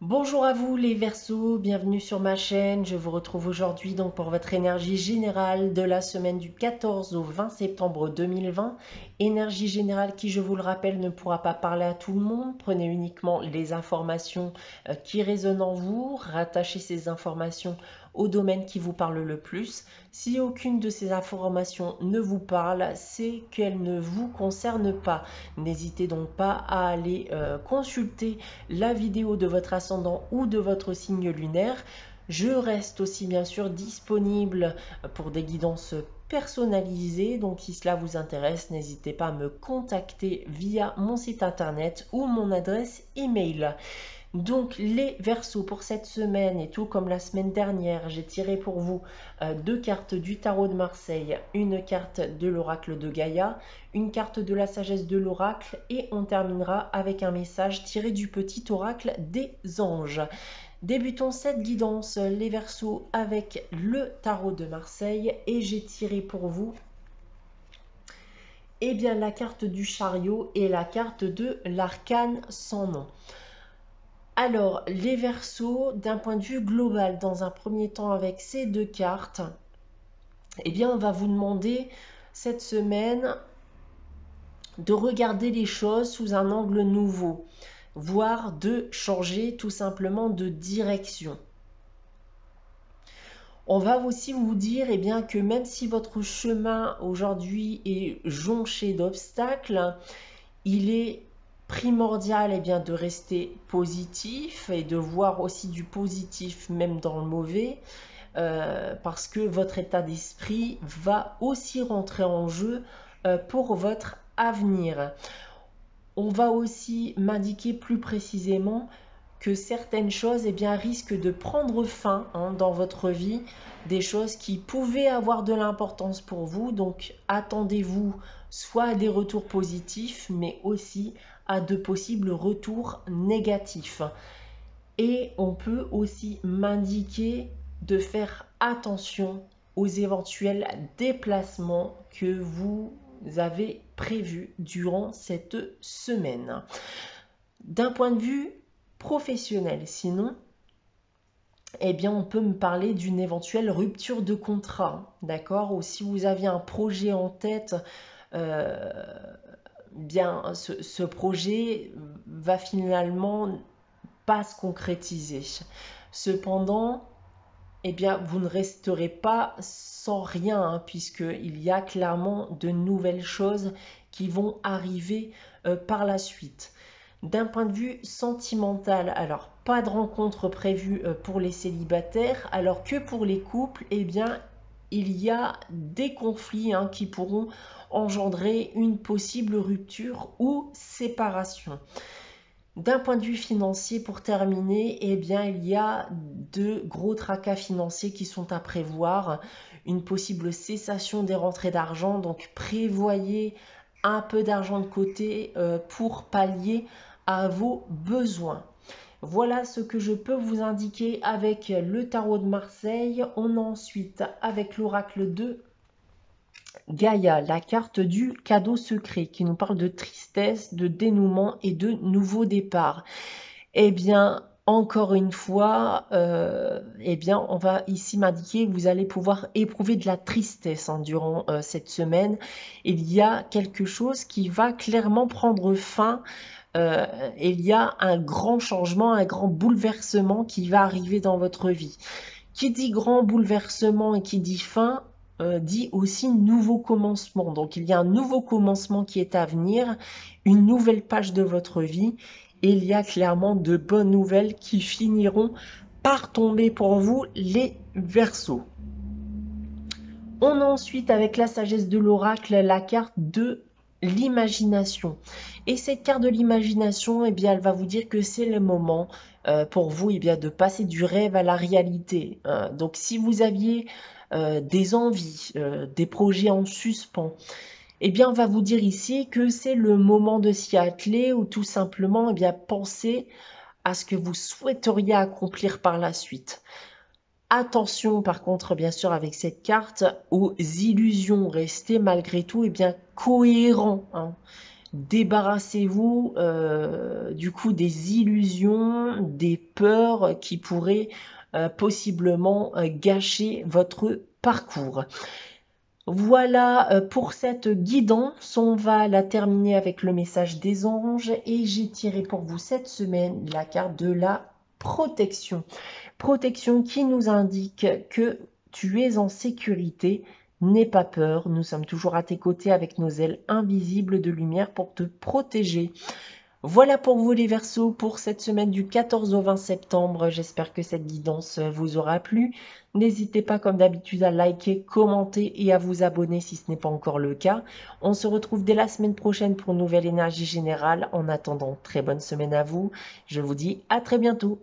Bonjour à vous les Verseaux, bienvenue sur ma chaîne. Je vous retrouve aujourd'hui donc pour votre énergie générale de la semaine du 14 au 20 septembre 2020. Énergie générale qui, je vous le rappelle, ne pourra pas parler à tout le monde. Prenez uniquement les informations qui résonnent en vous. Rattachez ces informations au domaine qui vous parle le plus. Si aucune de ces informations ne vous parle, c'est qu'elle ne vous concerne pas. N'hésitez donc pas à aller consulter la vidéo de votre ascendant ou de votre signe lunaire. Je reste aussi bien sûr disponible pour des guidances personnalisées, donc si cela vous intéresse, n'hésitez pas à me contacter via mon site internet ou mon adresse email. Donc les Verseaux, pour cette semaine et tout comme la semaine dernière, j'ai tiré pour vous deux cartes du tarot de Marseille, une carte de l'oracle de Gaïa, une carte de la sagesse de l'oracle et on terminera avec un message tiré du petit oracle des anges. Débutons cette guidance les Verseaux avec le tarot de Marseille et j'ai tiré pour vous la carte du chariot et la carte de l'arcane sans nom. Alors, les Verseaux, d'un point de vue global, dans un premier temps avec ces deux cartes, on va vous demander cette semaine de regarder les choses sous un angle nouveau, voire de changer tout simplement de direction. On va aussi vous dire que même si votre chemin aujourd'hui est jonché d'obstacles, il est primordial de rester positif et de voir aussi du positif même dans le mauvais parce que votre état d'esprit va aussi rentrer en jeu pour votre avenir. On va aussi m'indiquer plus précisément que certaines choses risquent de prendre fin dans votre vie, des choses qui pouvaient avoir de l'importance pour vous, donc attendez-vous soit à des retours positifs, mais aussi à de possibles retours négatifs. Et on peut aussi m'indiquer de faire attention aux éventuels déplacements que vous avez prévus durant cette semaine. D'un point de vue professionnel, sinon, on peut me parler d'une éventuelle rupture de contrat, d'accord? Ou si vous aviez un projet en tête, ce projet va finalement pas se concrétiser. Cependant, vous ne resterez pas sans rien, puisqu'il y a clairement de nouvelles choses qui vont arriver par la suite. D'un point de vue sentimental, alors pas de rencontre prévue pour les célibataires, alors que pour les couples, il y a des conflits qui pourront engendrer une possible rupture ou séparation. D'un point de vue financier, pour terminer, il y a de gros tracas financiers qui sont à prévoir, une possible cessation des rentrées d'argent, donc prévoyez un peu d'argent de côté pour pallier à vos besoins. Voilà ce que je peux vous indiquer avec le tarot de Marseille. On a ensuite avec l'oracle de Gaïa, la carte du cadeau secret qui nous parle de tristesse, de dénouement et de nouveau départ. Encore une fois, on va ici m'indiquer que vous allez pouvoir éprouver de la tristesse durant cette semaine. Il y a quelque chose qui va clairement prendre fin. Il y a un grand changement, un grand bouleversement qui va arriver dans votre vie. Qui dit grand bouleversement et qui dit fin, dit aussi nouveau commencement. Donc il y a un nouveau commencement qui est à venir, une nouvelle page de votre vie. Et il y a clairement de bonnes nouvelles qui finiront par tomber pour vous, les Verseaux. On a ensuite avec la sagesse de l'oracle la carte de l'imagination. Et cette carte de l'imagination, elle va vous dire que c'est le moment pour vous de passer du rêve à la réalité. Donc si vous aviez des envies, des projets en suspens, on va vous dire ici que c'est le moment de s'y atteler ou tout simplement penser à ce que vous souhaiteriez accomplir par la suite. Attention par contre bien sûr avec cette carte aux illusions, restez malgré tout cohérent. Débarrassez-vous du coup des illusions, des peurs qui pourraient possiblement gâcher votre parcours. Voilà pour cette guidance, on va la terminer avec le message des anges et j'ai tiré pour vous cette semaine la carte de la protection. Protection qui nous indique que tu es en sécurité, n'aie pas peur, nous sommes toujours à tes côtés avec nos ailes invisibles de lumière pour te protéger. Voilà pour vous les Verseaux pour cette semaine du 14 au 20 septembre. J'espère que cette guidance vous aura plu. N'hésitez pas comme d'habitude à liker, commenter et à vous abonner si ce n'est pas encore le cas. On se retrouve dès la semaine prochaine pour une nouvelle énergie générale. En attendant, très bonne semaine à vous. Je vous dis à très bientôt.